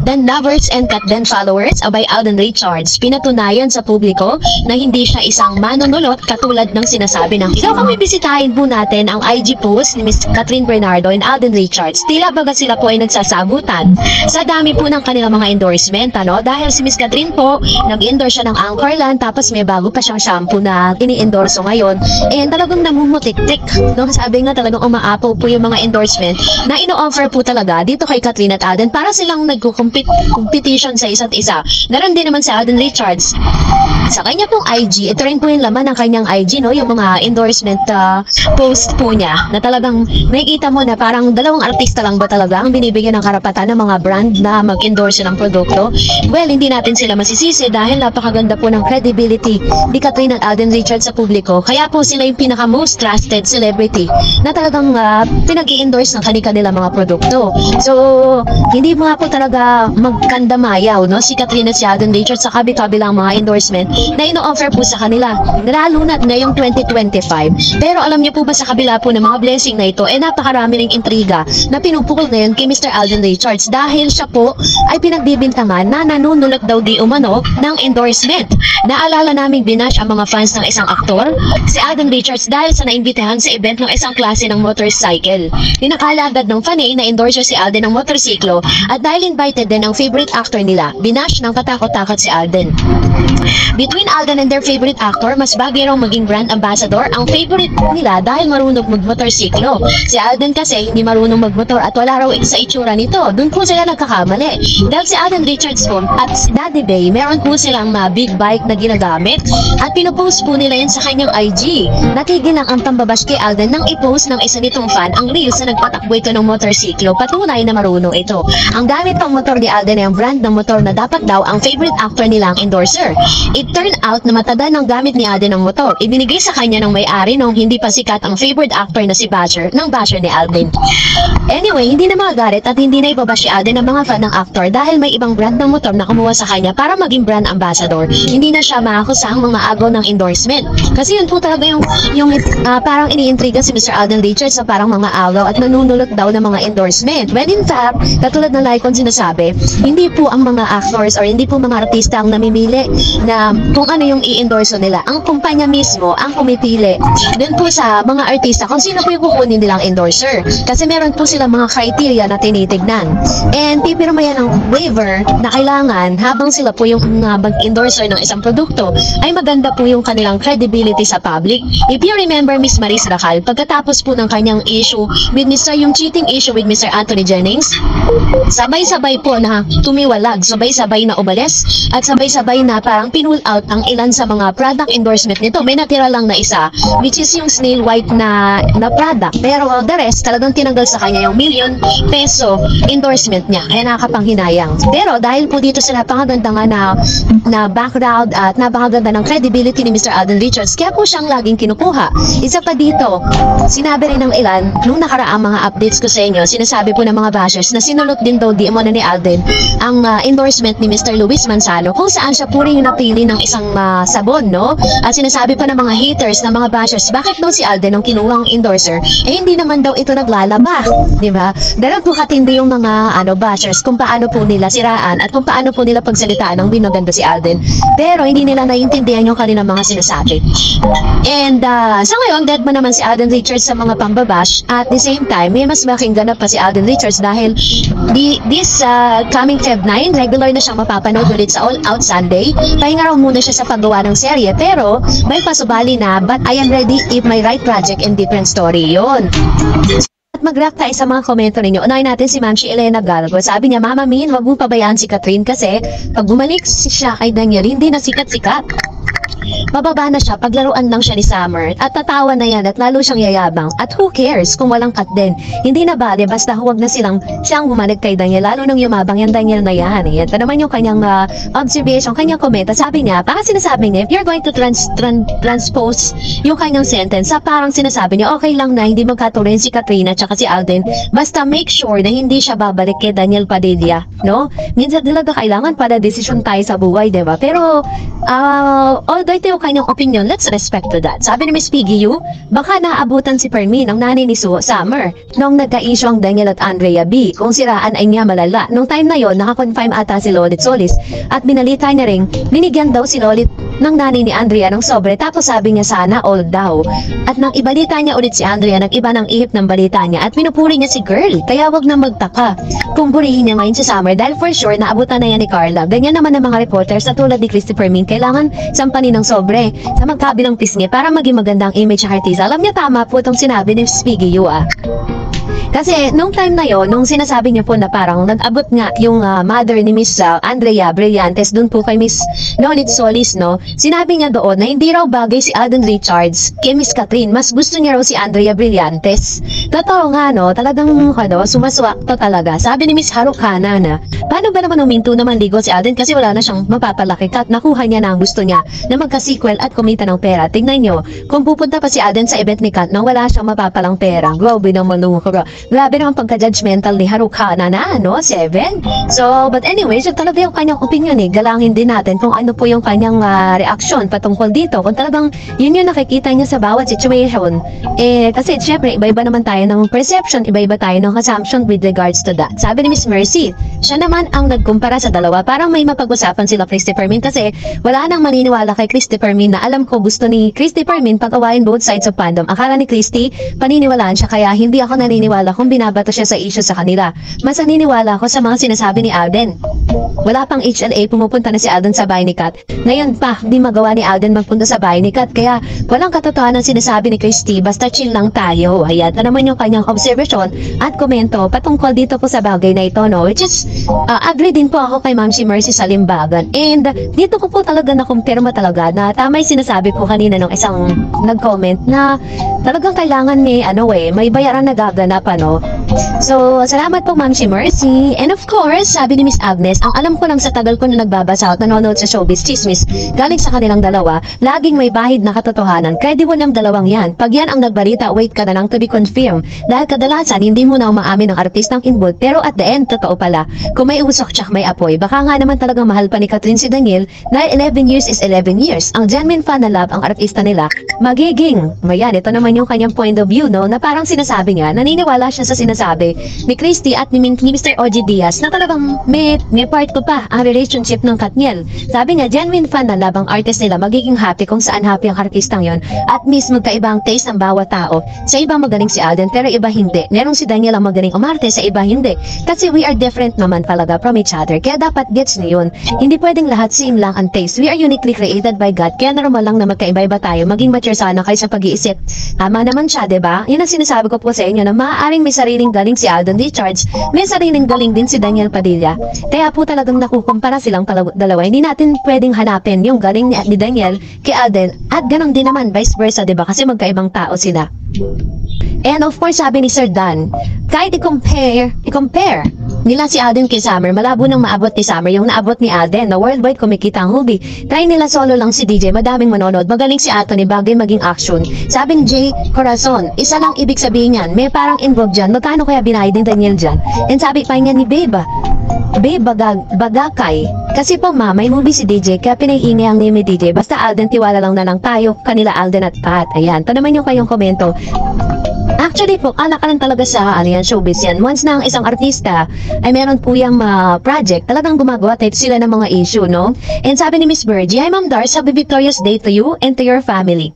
then lovers and then followers abay Alden Richards, pinatunayan sa publiko na hindi siya isang manunulot katulad ng sinasabi ng ilan. So kung bibisitahin po natin ang IG post ni Miss Catherine Bernardo and Alden Richards, tila baga sila po ay nagsasagutan sa dami po ng kanilang mga endorsement, ano? Dahil si Miss Catherine po, nag-endorse siya ng Anchorland, tapos may bago pa siyang shampoo na ini-endorso ngayon, and talagang namumutik-tik, no? Sabi nga talagang umaapaw po yung mga endorsement na ino-offer po talaga dito kay Catherine at Alden para silang nagko-competition sa isa't isa. Naroon din naman si Alden Richards sa kanya pong IG, ito rin po yung laman ng kanyang IG, no? Yung mga endorsement post po niya na talagang makikita mo na parang dalawang artista lang ba talaga ang binibigyan ng karapatan ng mga brand na mag-endorse ng produkto. Well, hindi natin sila masisisi dahil napakaganda po ng credibility ni Catherine at Alden Richards sa publiko. Kaya po sila yung pinaka most trusted celebrity na talagang pinag-i-endorse ng kanila mga produkto. So, hindi mo nga po talaga magkandamayaw, no? Si Catherine at si Alden Richards sa kabi-kabilang mga endorsement na ino-offer po sa kanila, lalo na ngayong 2025. Pero alam niyo po ba sa kabila po ng mga blessing na ito, napakarami ng intriga na pinupukol ngayon kay Mr. Alden Richards dahil siya po ay pinagbibintangan na nanunulot daw di umano ng endorsement. Naalala naming binash ang mga fans ng isang aktor, si Alden Richards, dahil sa naimbitahan sa event ng isang klase ng motorcycle. Tinakala agad ng fanay na endorser si Alden ng motorsiklo at dahil invited din ang favorite actor nila, binash ng katakot-takot si Alden. Between Alden and their favorite actor, mas bagay raw maging brand ambassador ang favorite nila dahil marunong magmotorsiklo. Si Alden kasi hindi marunong magmotor at wala raw sa itsura nito. Doon po sila nagkakamali. Dahil si Alden Richards po at si Daddy Bay, meron po silang big bike na ginagamit at pinopost po nila yun sa kanyang IG. Natigil lang ang pambabash kay Alden nang i-post ng isa nitong fan ang reels na nagpatakbo ito ng motorsiklo. Patunay na marunong ito. Ang gamit pang motor ni Alden ay ang brand ng motor na dapat daw ang favorite actor nilang endorser. It turned out na matada ng gamit ni Alden ng motor. Ibinigay sa kanya ng may-ari nung hindi pa sikat ang favorite actor na si Basher ng basher ni Alden. Anyway, hindi na magagalit at hindi na ibabash si Alden ng mga fan ng actor dahil may ibang brand ng motor na kumuha sa kanya para maging brand ambassador. Hindi na siya makakusahang mga agaw ng endorsement. Kasi yun po talaga yung parang iniintriga si Mr. Alden Richards sa parang mga agaw at nanunulot daw ng mga endorsement. When in fact, katulad ng Lycon sinasabi, hindi po ang mga actors or hindi po mga artista ang namimili na kung ano yung i-endorso nila. Ang kumpanya mismo ang pumipili dun po sa mga artista kung sino po yung kukunin nilang endorser. Kasi meron po silang mga criteria na tinitignan. And pipirma yan ng waiver na kailangan habang sila po yung mag-endorser ng isang produkto ay maganda po yung kanilang credibility sa public. If you remember Miss Maris Racal, pagkatapos po ng kanyang issue with yung cheating issue with Mr. Anthony Jennings, sabay-sabay po na tumiwalag, sabay-sabay na umalis at sabay-sabay na parang pinull out ang ilan sa mga product endorsement nito. May natira lang na isa which is yung Snail White na product, pero the rest talagang tinanggal sa kanya yung ₱1,000,000 endorsement niya, kaya nakakapanghinayang. Pero dahil po dito sa napakaganda nga na background at napakaganda ng credibility ni Mr. Alden Richards, kaya po siyang laging kinukuha. Isa pa dito, sinabi rin ng ilan nung nakaraang mga updates ko sa inyo, sinasabi po ng mga bashers na sinulot din daw di umano ni Alden ang endorsement ni Mr. Luis Manzano kung saan siya po rin napili ng isang sabon, no? At sinasabi pa ng mga haters, ng mga bashers, bakit daw si Alden ang kinuwang endorser hindi naman daw ito naglalaba, di ba? Dahil po katindi yung mga bashers kung paano po nila siraan at kung paano po nila pagsalitaan ng binaganda si Alden, pero hindi nila naiintindihan yung kanilang mga sinasabi. And sa ngayon, dead man naman si Alden Richards sa mga pambabash. At the same time, may mas malaking ganap pa si Alden Richards dahil this coming Feb 9, regular na siyang mapapanood ulit sa All Out Sunday. Pahinga raw muna siya sa paggawa ng serye, pero may pasubali na, but I am ready if my right project and different story yun. At mag-react tayo sa mga komento ninyo. Unahin natin si Ma'am Elena Galgo. Sabi niya, Mama Min, wag mo pabayaan si Catherine kasi pag bumalik siya kay Daniel, hindi na sikat-sikat. Bababa na siya, paglaruan lang siya ni Summer at tatawa na yan at lalo siyang yayabang. At who cares kung walang cut din? Hindi na bale, basta huwag na siyang bumalag kay Daniel, lalo nang yumabang yung Daniel na yan. Yan pa naman yung kanyang observation, kanyang komenta. Sabi niya, parang sinasabi niya, if you're going to transpose yung kanyang sentence, parang sinasabi niya, okay lang na hindi magkatuloy si Katrina at si Alden, basta make sure na hindi siya babalik kay Daniel Padilla, no? Minsan talaga kailangan para desisyon tayo sa buhay, diba? Pero, although ito yung kanyang opinion, let's respect to that. Sabi ni Miss Piggy Yu, baka naabutan si Fermin ang nanay ni Summer nung nagka-issue ang Daniel at Andrea B. Kung siraan ay niya malala. Nung time na yon, nakakonfirm ata si Lolit Solis at binalita niya ring binigyan daw si Lolit ng nanay ni Andrea ng sobre, tapos sabi niya sana all daw. At nang ibalita niya ulit si Andrea, nag-iba ng ihip ng balita niya at pinupuri niya si girl. Kaya wag na magtaka kung purihin niya ngayon si Summer dahil for sure naabutan na yan ni Carla. Ganyan naman ng mga reporters na tulad ni Christopher Min, kailangan sampanin ng sobre sa magkabilang pisngi para maging magandang image sa artista. Alam niya tama po itong sinabi ni Piggy Yu. Kasi nung time na yon, nung sinasabi niya po na parang nag-abot nga yung mother ni Miss Andrea Brillantes dun po kay Miss Lolit Solis, no? Sinabi niya doon na hindi raw bagay si Alden Richards kay Miss Catherine. Mas gusto niya raw si Andrea Brillantes. Totoo nga, no? Talagang sumaswak to talaga. Sabi ni Miss Harukana na, paano ba naman uminto naman ligo si Alden kasi wala na siyang mapapalaki at nakuha niya na ang gusto niya na magka-sequel at kumita ng pera. Tingnan nyo, kung pupunta pa si Alden sa event ni Kat nang wala siyang mapapalang pera. Grabe naman, grabe naman pagka-judgmental ni Harukana na, no? 7. So, but anyways, yung talaga yung kanyang opinion eh. Galangin din natin kung ano po yung kanyang reaksyon patungkol dito. Kung talagang yun yung nakikita niya sa bawat situation. Kasi syempre, iba-iba naman tayo ng perception, iba-iba tayo ng assumption with regards to that. Sabi ni Miss Mercy, siya naman ang nagkumpara sa dalawa. Parang may mapag-usapan sila Christopher Min kasi wala nang maniniwala kay Christopher Min na alam ko gusto ni Christopher Min pag-awayin both sides of fandom. Akala ni Christy, paniniwalaan siya kaya hindi ako naniniwala kung binabato siya sa issue sa kanila. Mas naniniwala ako sa mga sinasabi ni Alden. Wala pang HLA, pumupunta na si Alden sa bahay ni Kat. Ngayon pa, di magawa ni Alden magpunta sa bahay ni Kat. Kaya walang katotohanan ang sinasabi ni Christy, basta chill lang tayo. Ayan, ito naman yung kanyang observation at komento patungkol dito po sa bagay na ito, no? Which is, agree din po ako kay Ma'am si Mercy sa Limbagan. And dito ko po talaga nakumpirma talaga na tama yung sinasabi ko kanina ng isang nag-comment na talagang kailangan may bayaran na gaganap, no? So, salamat po Ma'am si Mercy. And of course, sabi ni Miss Agnes, ang alam ko lang sa tagal ko na nagbabasa at nanonood sa showbiz chismis galing sa kanilang dalawa, laging may bahid na katotohanan. Credible ng dalawang yan. Pag yan ang nagbalita, wait ka na lang to be confirmed. Dahil kadalasan, hindi mo na umaamin ng artistang involved, pero at the end, totoo pala. Kung may usok tsak may apoy, baka nga naman talagang mahal pa ni Catherine si Daniel dahil 11 years is 11 years. Ang genuine fan na love ang artista nila, magiging. Mayan, ito naman yung kanyang point of view, no? Na parang sinasabi niya, naniniwala siya sa sinasabi ni Christy at ni Mr. OG Diaz na talagang may part ko pa ang relationship ng Katniel. Sabi niya, genuine fan na love ang artist nila, magiging happy kung saan happy ang artistang yon. At mismo magkaiba ang taste ng bawat tao. Sa iba magaling si Alden, pero iba hindi. Merong si Daniel ang magaling umarte, sa iba hindi. Kasi we are different naman talaga from each other. Kaya dapat gets niyo yun. Hindi pwedeng lahat same lang ang taste. We are uniquely created by God. Kaya normal lang na magkaiba-iba tayo. Maging mature sana kayo sa pag-iisip. Tama naman siya, diba? Yun ang sinasabi ko po sa inyo na maaaring may sariling galing si Alden Richards, may sariling galing din si Daniel Padilla. Kaya po talagang nakukumpara silang dalawa. Hindi natin pwedeng hanapin yung galing ni Daniel kay Alden at ganun din naman vice versa, diba? Kasi magkaibang tao sila. And of course, sabi ni Sir Dan, kahit i-compare nila si Alden kay Summer, malabo nang maabot ni Summer yung naabot ni Alden na worldwide kumikita ang movie. Try nila solo lang si DJ, madaming manonood, magaling si Anthony, bagay maging action. Sabi ni Jay Corazon, isa lang ibig sabihin yan, may parang involved dyan, magkano kaya binayad ni Daniel dyan? And sabi pa niya ni Babe Bagakay, kasi po may movie si DJ, kaya pinaiingay ang name ni DJ, basta Alden, tiwala lang na lang tayo, kanila Alden at Pat. Ayan, ito naman yung kayong komento. Actually po, alakalan talaga sa showbiz yan. Once na ang isang artista ay meron po yung project, talagang gumagawa tayo sila ng mga issue, no? And sabi ni Miss Bergie, hi Ma'am Dars, happy victorious day to you and to your family.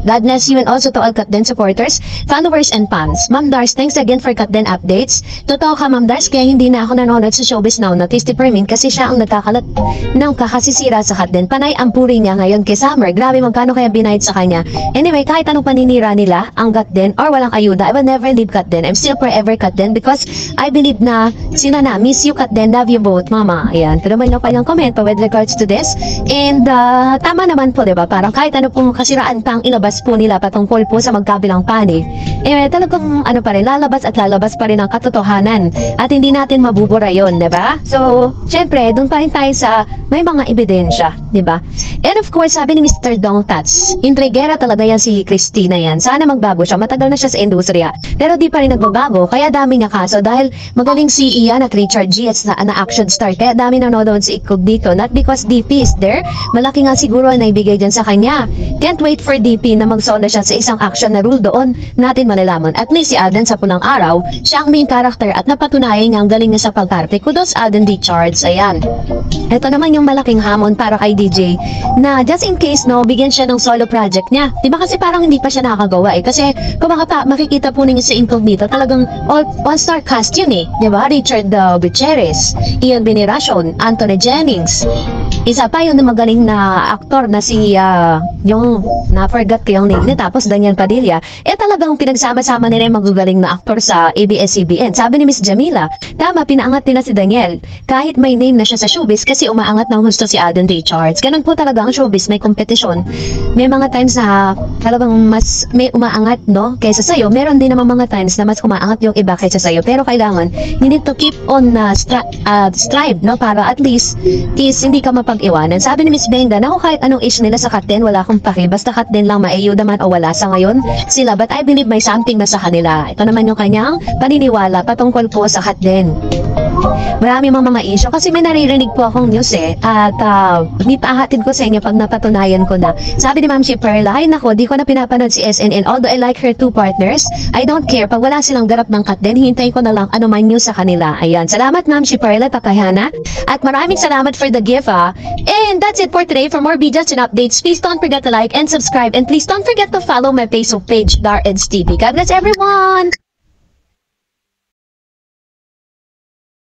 God bless you and also to all Katden supporters, followers and fans. Ma'am Dars, thanks again for Katden updates. Totoo ka Ma'am Dars, kaya hindi na ako nanonood sa showbiz now na Christopher Min kasi siya ang nagkakalat ng kakasisira sa Katden. Panay ang puri niya ngayon kay Summer. Grabe, magkano kaya binayad sa kanya. Anyway, kahit anong paninira nila, ang Katden or walang ayuda, I will never leave Katden. I'm still forever Katden because I believe na sila na, miss you Katden, love you both, mama. Ayan, ito naman yung kanyang komento with regards to this. And tama naman po, diba? Parang kahit ano pong kasiraan pang ilabas po nila patungkol po sa magkabilang panig, talagang pa rin, lalabas pa rin ang katotohanan at hindi natin mabubura yun, diba? So, syempre, dun pa rin tayo sa may mga ebidensya, diba? And of course, sabi ni Mr. Dong Tats, intrigera talaga yan si Christina yan. Sana magbago siya. Matagal na siya sa industriya. Pero di pa rin nagbabago, kaya dami nga kaso dahil magaling si Ian at Richard G. at na action star. Kaya dami nanonood si Incognito. Not because DP is there, malaki nga siguro ang naibigay dyan sa kanya. Can't wait for DP na mag-solo siya sa isang action na role doon natin malalaman. At least si Alden sa Pulang Araw, siya ang main character at napatunayan niya ang galing niya sa pagkarte. Kudos Alden Richards. Ayan. Ito naman yung malaking hamon para kay DJ na just in case no, bigyan siya ng solo project niya. Diba kasi parang hindi pa siya nakakagawa eh. Kasi kung makikita po ninyo sa Incognito, talagang all-star cast yun eh. Diba? Richard Gutierrez, Ian Veneracion, Anthony Jennings. Isa pa yun na magaling na aktor na si yung na-forgot ko yung name niya, tapos Daniel Padilla. Talagang pinagsama-sama nila yung magagaling na aktor sa ABS-CBN. Sabi ni Miss Jamila, tama, pinaangat nila si Daniel. Kahit may name na siya sa showbiz kasi umaangat ng gusto si Alden Richards. Ganun po talaga ang showbiz, may kompetisyon. May mga times na talagang mas may umaangat no kaysa sa'yo. Meron din naman mga times na mas umaangat yung iba kaysa sa'yo. Pero kailangan, you need to keep on strive no para at least hindi ka mapag-iwanan. Sabi ni Miss Benga, naku kahit anong age nila sa cut 10, wala akong pake. Basta cut 10 lang, maayuda man o wala sa ngayon sila. But I believe may something na sa kanila. Ito naman yung kanyang paniniwala patungkol po sa cut 10. Marami mga issue kasi may naririnig po akong news eh at ipahatid ko sa inyo pag napatunayan ko na. Sabi ni Ma'am si Perla, ay nako, di ko na pinapanood si SNN although I like her two partners. I don't care pag wala silang garap ng cut 10, hintayin ko na lang ano man news sa kanila. Ayan, salamat Ma'am si Perla Takayhana at maraming salamat for the gift and that's it for today. For more videos and updates, please don't forget to like and subscribe and please don't forget to follow my Facebook page, Dar Eds TV. God bless everyone!